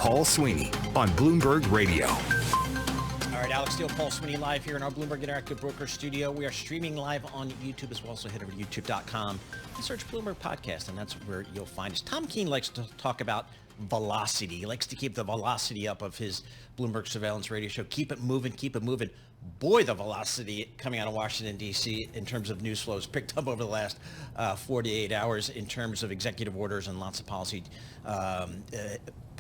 Paul Sweeney on Bloomberg Radio. All right, Alex Steele, Paul Sweeney live here in our Bloomberg Interactive Broker studio. We are streaming live on YouTube as well, so head over to youtube.com and search Bloomberg Podcast, and that's where you'll find us. Tom Keene likes to talk about velocity. He likes to keep the velocity up of his Bloomberg Surveillance Radio show. Keep it moving, keep it moving. Boy, the velocity coming out of Washington, D.C. in terms of news flows picked up over the last 48 hours in terms of executive orders and lots of policy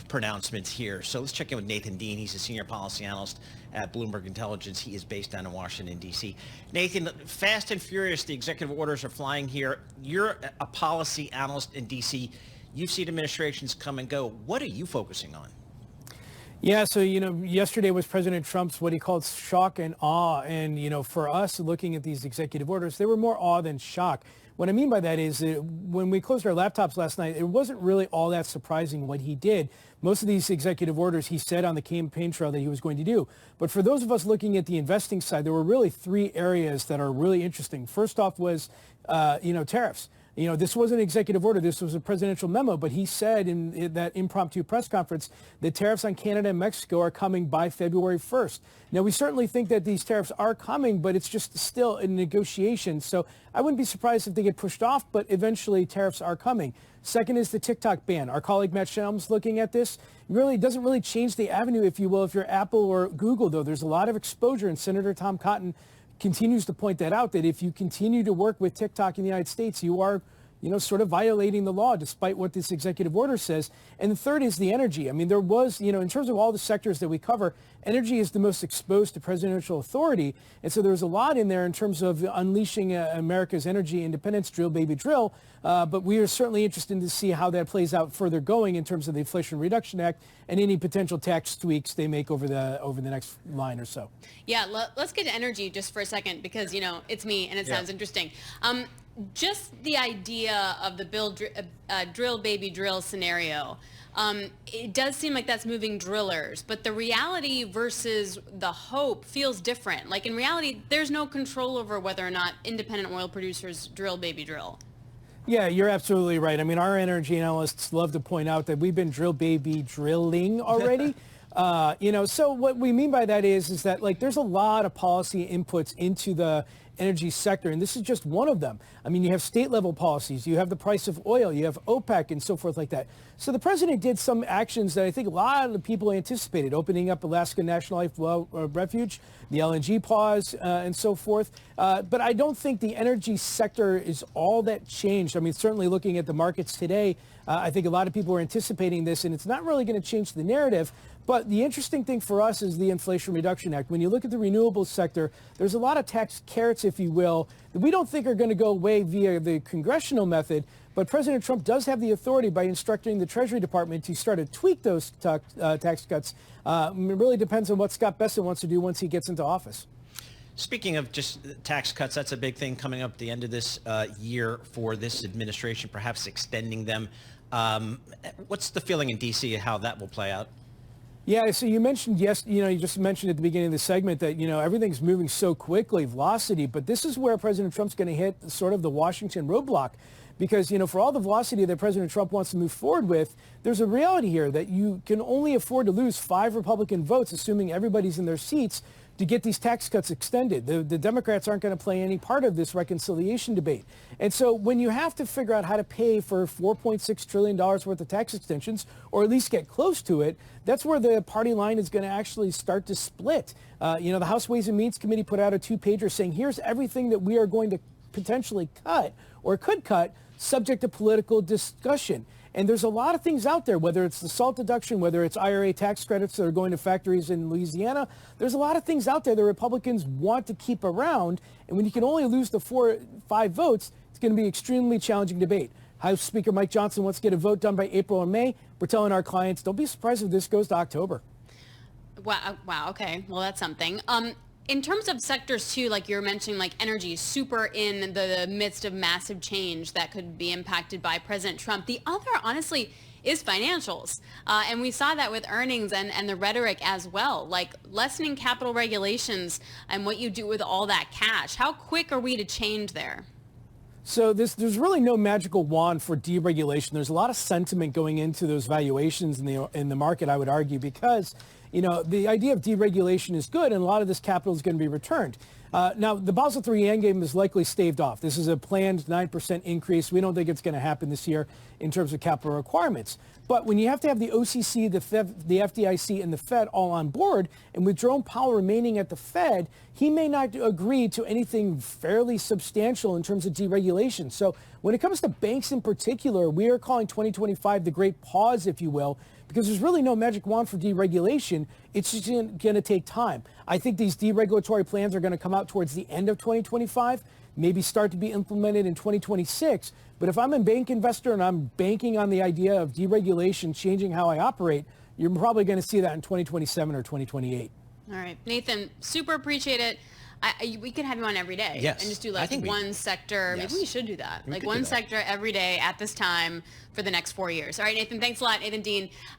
pronouncements here. So let's check in with Nathan Dean. He's a senior policy analyst at Bloomberg Intelligence. He is based down in Washington, D.C. Nathan, fast and furious, the executive orders are flying here. You're a policy analyst in D.C. You've seen administrations come and go. What are you focusing on? Yeah, so, yesterday was President Trump's what he called shock and awe. And, for us looking at these executive orders, they were more awe than shock. What I mean by that is that when we closed our laptops last night, it wasn't really all that surprising what he did. Most of these executive orders he said on the campaign trail that he was going to do. But for those of us looking at the investing side, there were really three areas that are really interesting. First off was, tariffs. This wasn't an executive order. This was a presidential memo. But he said in that impromptu press conference that tariffs on Canada and Mexico are coming by February 1st. Now, we certainly think that these tariffs are coming, but it's just still in negotiation. So I wouldn't be surprised if they get pushed off, but eventually tariffs are coming. Second is the TikTok ban. Our colleague Matt Shelm's looking at this. It doesn't really change the avenue, if you will, if you're Apple or Google, though. There's a lot of exposure, and Senator Tom Cotton continues to point that out, that if you continue to work with TikTok in the United States, you are sort of violating the law despite what this executive order says. And the third is the energy. I mean, there was, in terms of all the sectors that we cover, energy is the most exposed to presidential authority. And so there's a lot in there in terms of unleashing America's energy independence, drill, baby, drill. But we are certainly interested to see how that plays out further going in terms of the Inflation Reduction Act and any potential tax tweaks they make over the next line or so. Yeah, let's get to energy just for a second because, it's me and it sounds interesting. Just the idea of the drill, baby, drill scenario, it does seem like that's moving drillers, but the reality versus the hope feels different. Like in reality, there's no control over whether or not independent oil producers drill, baby, drill. Yeah, you're absolutely right. I mean, our energy analysts love to point out that we've been drill, baby, drilling already. So what we mean by that is that there's a lot of policy inputs into the energy sector, and this is just one of them. I mean, you have state level policies, you have the price of oil, you have OPEC and so forth like that. So the president did some actions that I think a lot of the people anticipated, opening up Alaska National Life Refuge, the LNG pause, and so forth. But I don't think the energy sector is all that changed. I mean, certainly looking at the markets today, I think a lot of people are anticipating this, and it's not really going to change the narrative. But the interesting thing for us is the Inflation Reduction Act. When you look at the renewables sector, there's a lot of tax carrots, if you will, that we don't think are going to go away via the congressional method. But President Trump does have the authority by instructing the Treasury Department to start to tweak those tax cuts. It really depends on what Scott Bessent wants to do once he gets into office. Speaking of just tax cuts, that's a big thing coming up at the end of this year for this administration, perhaps extending them. What's the feeling in D.C. how that will play out? Yeah, so you mentioned, you just mentioned at the beginning of the segment that, everything's moving so quickly, velocity, but this is where President Trump's going to hit sort of the Washington roadblock. Because, for all the velocity that President Trump wants to move forward with, there's a reality here that you can only afford to lose 5 Republican votes, assuming everybody's in their seats, to get these tax cuts extended. The Democrats aren't going to play any part of this reconciliation debate. And so when you have to figure out how to pay for $4.6 trillion worth of tax extensions, or at least get close to it, that's where the party line is going to actually start to split. The House Ways and Means Committee put out a 2-pager saying, here's everything that we are going to potentially cut or could cut subject to political discussion. And there's a lot of things out there, whether it's the SALT deduction, whether it's IRA tax credits that are going to factories in Louisiana. There's a lot of things out there that Republicans want to keep around. And when you can only lose the 4-5 votes, it's going to be an extremely challenging debate. House Speaker Mike Johnson wants to get a vote done by April or May. We're telling our clients, don't be surprised if this goes to October. Wow. Okay. Well, that's something. In terms of sectors too, like you're mentioning, like energy, super in the midst of massive change that could be impacted by President Trump. The other, honestly, is financials. And we saw that with earnings and the rhetoric as well, like lessening capital regulations and what you do with all that cash. How quick are we to change there? So there's really no magical wand for deregulation. There's a lot of sentiment going into those valuations in the market, I would argue, because the idea of deregulation is good, and a lot of this capital is going to be returned. Now, the Basel III endgame is likely staved off. This is a planned 9% increase. We don't think it's going to happen this year in terms of capital requirements. But when you have to have the OCC, the FDIC, and the Fed all on board, and with Jerome Powell remaining at the Fed, he may not agree to anything fairly substantial in terms of deregulation. So when it comes to banks in particular, we are calling 2025 the great pause, if you will, because there's really no magic wand for deregulation. It's just going to take time. I think these deregulatory plans are going to come out towards the end of 2025, maybe start to be implemented in 2026. But if I'm a bank investor and I'm banking on the idea of deregulation changing how I operate, you're probably going to see that in 2027 or 2028. All right, Nathan, super appreciate it. We could have you on every day. Yes. And just do like one sector. Yes. Maybe we should do that. We like could one do that. sector every day at this time for the next 4 years. All right, Nathan, thanks a lot. Nathan Dean.